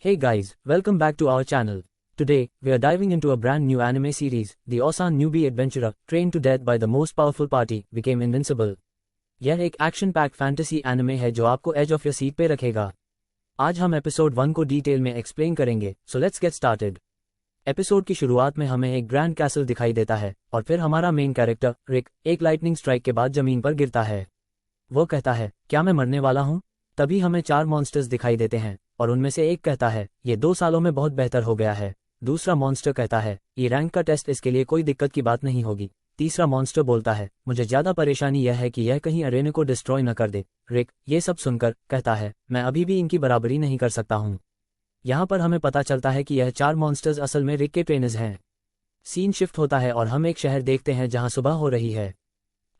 Hey guys, welcome back to our channel. Today, we are diving into a brand new anime series, The Osan Newbie Adventurer, trained to death by the most powerful party, became invincible. यह एक action pack fantasy anime है जो आपको as of your seat पे रखेगा। आज हम episode 1 को डिटेल में एक्सप्लेन करेंगे, so let's get started. Episode की शुरुआत में हमें एक ग्रैंड कैसल दिखाई देता है और फिर हमारा मेन कैरेक्टर रिक एक लाइटनिंग स्ट्राइक के बाद जमीन पर गिरता है। वो कहता है, क्या मैं मरने वाला हूँ? तभी हमें 4 मॉन्स्टर्स दिखाई देते हैं और उनमें से एक कहता है, ये 2 सालों में बहुत बेहतर हो गया है। दूसरा मॉन्स्टर कहता है, ये रैंक का टेस्ट, इसके लिए कोई दिक्कत की बात नहीं होगी। तीसरा मॉन्स्टर बोलता है, मुझे ज्यादा परेशानी यह है कि यह कहीं अरेने को डिस्ट्रॉय न कर दे। रिक ये सब सुनकर कहता है, मैं अभी भी इनकी बराबरी नहीं कर सकता हूँ। यहाँ पर हमें पता चलता है कि यह 4 मॉन्स्टर्स असल में रिक के ट्रेनर्स हैं। सीन शिफ्ट होता है और हम एक शहर देखते हैं जहाँ सुबह हो रही है।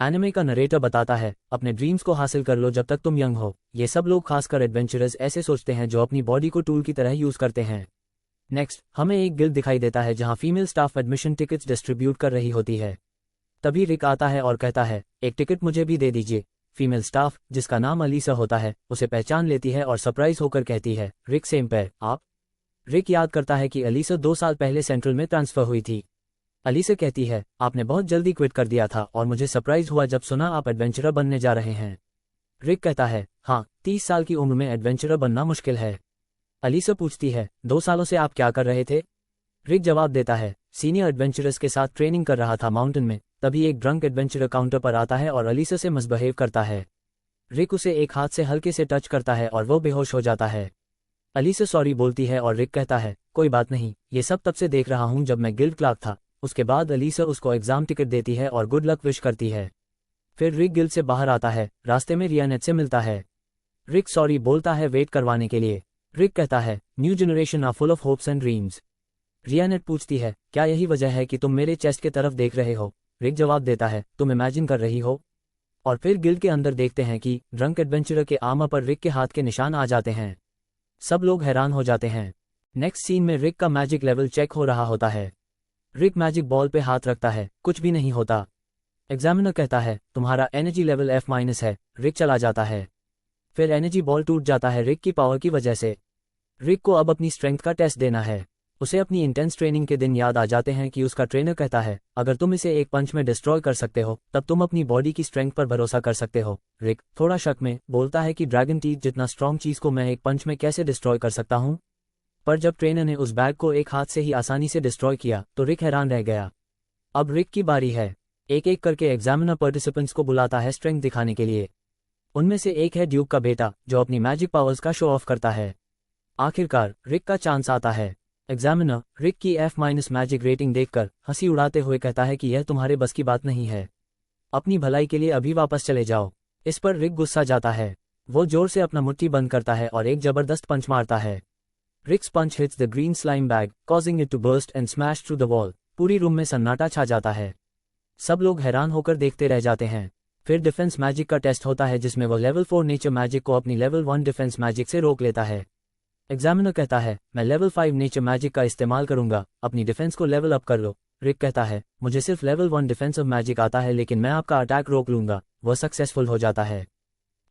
एनिमे का नरेटर बताता है, अपने ड्रीम्स को हासिल कर लो जब तक तुम यंग हो। ये सब लोग खासकर एडवेंचरर्स ऐसे सोचते हैं जो अपनी बॉडी को टूल की तरह यूज करते हैं। नेक्स्ट हमें एक गिल्ड दिखाई देता है जहां female staff admission tickets distribute कर रही होती है। तभी रिक आता है और कहता है, एक टिकट मुझे भी दे दीजिए। फीमेल स्टाफ, जिसका नाम अलीसा होता है, उसे पहचान लेती है और सरप्राइज होकर कहती है, रिक सेम पेयर आप? रिक याद करता है कि अलीसा 2 साल पहले सेंट्रल में ट्रांसफर हुई थी। अलीसा कहती है, आपने बहुत जल्दी क्विट कर दिया था और मुझे सरप्राइज हुआ जब सुना आप एडवेंचरर बनने जा रहे हैं। रिक कहता है, हाँ, 30 साल की उम्र में एडवेंचरर बनना मुश्किल है। अलीसा पूछती है, 2 सालों से आप क्या कर रहे थे? रिक जवाब देता है, सीनियर एडवेंचरर्स के साथ ट्रेनिंग कर रहा था माउंटेन में। तभी एक ड्रंक एडवेंचरर काउंटर पर आता है और अलीसा से मिसबिहेव करता है। रिक उसे एक हाथ से हल्के से टच करता है और वो बेहोश हो जाता है। अलीसा सॉरी बोलती है और रिक कहता है, कोई बात नहीं, ये सब तब से देख रहा हूँ जब मैं गिल्ड क्लार्क था। उसके बाद अलीसा उसको एग्जाम टिकट देती है और गुड लक विश करती है। फिर रिक गिल्ड से बाहर आता है, रास्ते में रियानेट से मिलता है। रिक सॉरी बोलता है वेट करवाने के लिए। रिक कहता है, new generation are full of hopes and dreams. रियानेट पूछती है, क्या यही वजह है कि तुम मेरे चेस्ट के तरफ देख रहे हो? रिक जवाब देता है, तुम इमेजिन कर रही हो? और फिर गिल्ड के अंदर देखते हैं कि ड्रंक एडवेंचरर के आर्मर पर रिक के हाथ के निशान आ जाते हैं। सब लोग हैरान हो जाते हैं। नेक्स्ट सीन में रिक का मैजिक लेवल चेक हो रहा होता है। रिक मैजिक बॉल पे हाथ रखता है, कुछ भी नहीं होता। एग्जामिनर कहता है, तुम्हारा एनर्जी लेवल F- है। रिक चला जाता है। फिर एनर्जी बॉल टूट जाता है रिक की पावर की वजह से। रिक को अब अपनी स्ट्रेंथ का टेस्ट देना है। उसे अपनी इंटेंस ट्रेनिंग के दिन याद आ जाते हैं कि उसका ट्रेनर कहता है, अगर तुम इसे एक पंच में डिस्ट्रॉय कर सकते हो तब तुम अपनी बॉडी की स्ट्रेंथ पर भरोसा कर सकते हो। रिक थोड़ा शक में बोलता है कि ड्रैगन टीथ जितना स्ट्रॉन्ग चीज को मैं एक पंच में कैसे डिस्ट्रॉय कर सकता हूँ? पर जब ट्रेनर ने उस बैग को एक हाथ से ही आसानी से डिस्ट्रॉय किया तो रिक हैरान रह गया। अब रिक की बारी है। एक एक करके एग्जामिनर पार्टिसिपेंट्स को बुलाता है स्ट्रेंथ दिखाने के लिए। उनमें से एक है ड्यूक का बेटा, जो अपनी मैजिक पावर्स का शो ऑफ करता है। आखिरकार रिक का चांस आता है। एग्जामिनर रिक की F- मैजिक रेटिंग देखकर हंसी उड़ाते हुए कहता है कि यह तुम्हारे बस की बात नहीं है। अपनी भलाई के लिए अभी वापस चले जाओ। इस पर रिक गुस्सा जाता है। वो जोर से अपना मुट्ठी बंद करता है और एक जबरदस्त पंच मारता है। Rick's punch hits the green slime bag, causing it to burst and smash through the wall. पूरी रूम में सन्नाटा छा जाता है। सब लोग हैरान होकर देखते रह जाते हैं। फिर डिफेंस मैजिक का टेस्ट होता है जिसमें वो लेवल 4 नेचर मैजिक को अपनी लेवल 1 डिफेंस मैजिक से रोक लेता है। एग्जामिनर कहता है, मैं लेवल 5 नेचर मैजिक का इस्तेमाल करूंगा, अपनी डिफेंस को लेवल अप कर लो। रिक कहता है, मुझे सिर्फ लेवल 1 डिफेंसिव मैजिक आता है लेकिन मैं आपका अटैक रोक लूंगा। वह सक्सेसफुल हो जाता है।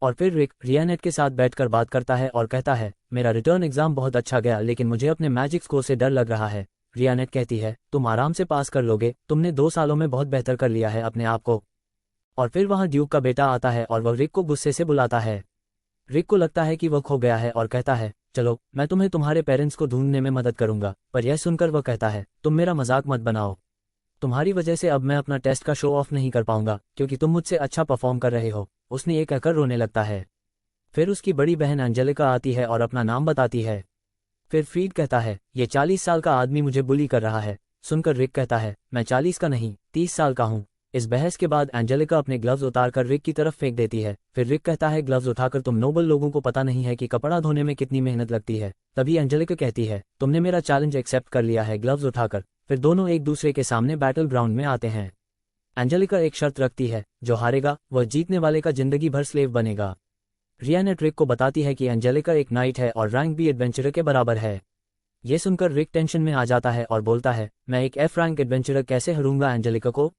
और फिर रिक रियानेट के साथ बैठकर बात करता है और कहता है, मेरा रिटर्न एग्जाम बहुत अच्छा गया लेकिन मुझे अपने मैजिक स्कोर से डर लग रहा है। रियानेट कहती है, तुम आराम से पास कर लोगे, तुमने 2 सालों में बहुत बेहतर कर लिया है अपने आप को। और फिर वहां ड्यूक का बेटा आता है और वह रिक को गुस्से से बुलाता है। रिक को लगता है कि वह खो गया है और कहता है, चलो मैं तुम्हें तुम्हारे पेरेंट्स को ढूंढने में मदद करूंगा। पर यह सुनकर वह कहता है, तुम मेरा मजाक मत बनाओ। तुम्हारी वजह से अब मैं अपना टेस्ट का शो ऑफ नहीं कर पाऊंगा क्योंकि तुम मुझसे अच्छा परफॉर्म कर रहे हो। उसने ये कहकर रोने लगता है। फिर उसकी बड़ी बहन एंजेलिका आती है और अपना नाम बताती है। फिर फ्रीड कहता है, ये 40 साल का आदमी मुझे बुली कर रहा है। सुनकर रिक कहता है, मैं 40 का नहीं 30 साल का हूँ। इस बहस के बाद एंजेलिका अपने ग्लव्स उतारकर रिक की तरफ फेंक देती है। फिर रिक कहता है, ग्लव्स उठाकर तुम नोबल लोगों को पता नहीं है कि कपड़ा धोने में कितनी मेहनत लगती है। तभी एंजेलिका कहती है, तुमने मेरा चैलेंज एक्सेप्ट कर लिया है ग्लव्स उठाकर। फिर दोनों एक दूसरे के सामने बैटल ग्राउंड में आते हैं। एंजेलिका एक शर्त रखती है, जो हारेगा वह जीतने वाले का जिंदगी भर स्लेव बनेगा। रियानेट रिक को बताती है कि एंजेलिका एक नाइट है और रैंक भी एडवेंचरर के बराबर है। ये सुनकर रिक टेंशन में आ जाता है और बोलता है, मैं एक F रैंक एडवेंचरर कैसे हरूंगा एंजेलिका को?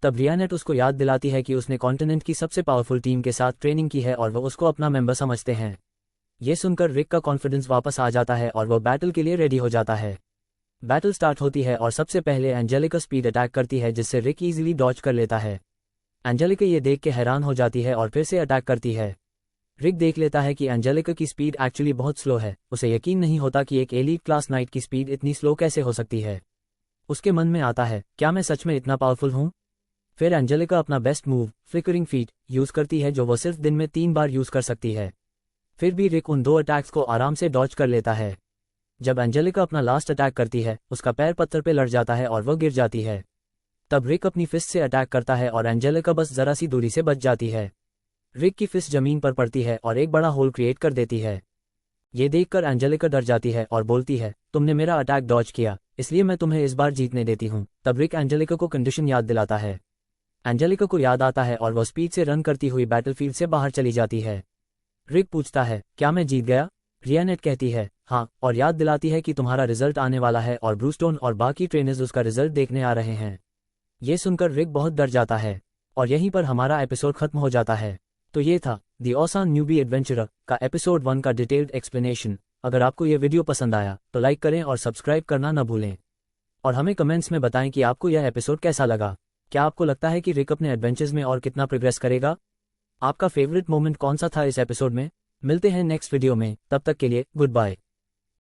तब रियानेट उसको याद दिलाती है कि उसने कॉन्टिनेंट की सबसे पावरफुल टीम के साथ ट्रेनिंग की है और वह उसको अपना मेंबर समझते हैं। ये सुनकर रिक का कॉन्फिडेंस वापस आ जाता है और वो बैटल के लिए रेडी हो जाता है। बैटल स्टार्ट होती है और सबसे पहले एंजेलिका स्पीड अटैक करती है जिससे रिक इजीली डॉज कर लेता है। एंजेलिका ये देख के हैरान हो जाती है और फिर से अटैक करती है। रिक देख लेता है कि एंजेलिका की स्पीड एक्चुअली बहुत स्लो है। उसे यकीन नहीं होता कि एक एलीट क्लास नाइट की स्पीड इतनी स्लो कैसे हो सकती है। उसके मन में आता है, क्या मैं सच में इतना पावरफुल हूँ? फिर एंजेलिका अपना best move flickering feet use करती है जो वो सिर्फ दिन में 3 बार यूज कर सकती है। फिर भी रिक उन 2 अटैक्स को आराम से डॉज कर लेता है। जब एंजेलिका अपना लास्ट अटैक करती है उसका पैर पत्थर पे लड़ जाता है और वह गिर जाती है। तब रिक अपनी फिस्ट से अटैक करता है और एंजेलिका बस जरा सी दूरी से बच जाती है। रिक की फिस्ट जमीन पर पड़ती है और एक बड़ा होल क्रिएट कर देती है। ये देखकर एंजेलिका डर जाती है और बोलती है, तुमने मेरा अटैक डॉज किया, इसलिए मैं तुम्हें इस बार जीतने देती हूँ। तब रिक एंजेलिका को कंडीशन याद दिलाता है। एंजेलिका को याद आता है और वह स्पीड से रन करती हुई बैटलफील्ड से बाहर चली जाती है। रिक पूछता है, क्या मैं जीत गया? रियानेट कहती है, हाँ, और याद दिलाती है कि तुम्हारा रिजल्ट आने वाला है और ब्रूस्टोन और बाकी ट्रेनर्स उसका रिजल्ट देखने आ रहे हैं। ये सुनकर रिक बहुत डर जाता है और यहीं पर हमारा एपिसोड खत्म हो जाता है। तो ये था द ऑसम न्यूबी एडवेंचरर का एपिसोड 1 का डिटेल्ड एक्सप्लेनेशन। अगर आपको ये वीडियो पसंद आया तो लाइक करें और सब्सक्राइब करना न भूलें। और हमें कमेंट्स में बताएं कि आपको यह एपिसोड कैसा लगा। क्या आपको लगता है कि रिक अपने एडवेंचर्स में और कितना प्रोग्रेस करेगा? आपका फेवरेट मोमेंट कौन सा था इस एपिसोड में? मिलते हैं नेक्स्ट वीडियो में, तब तक के लिए गुड बाय।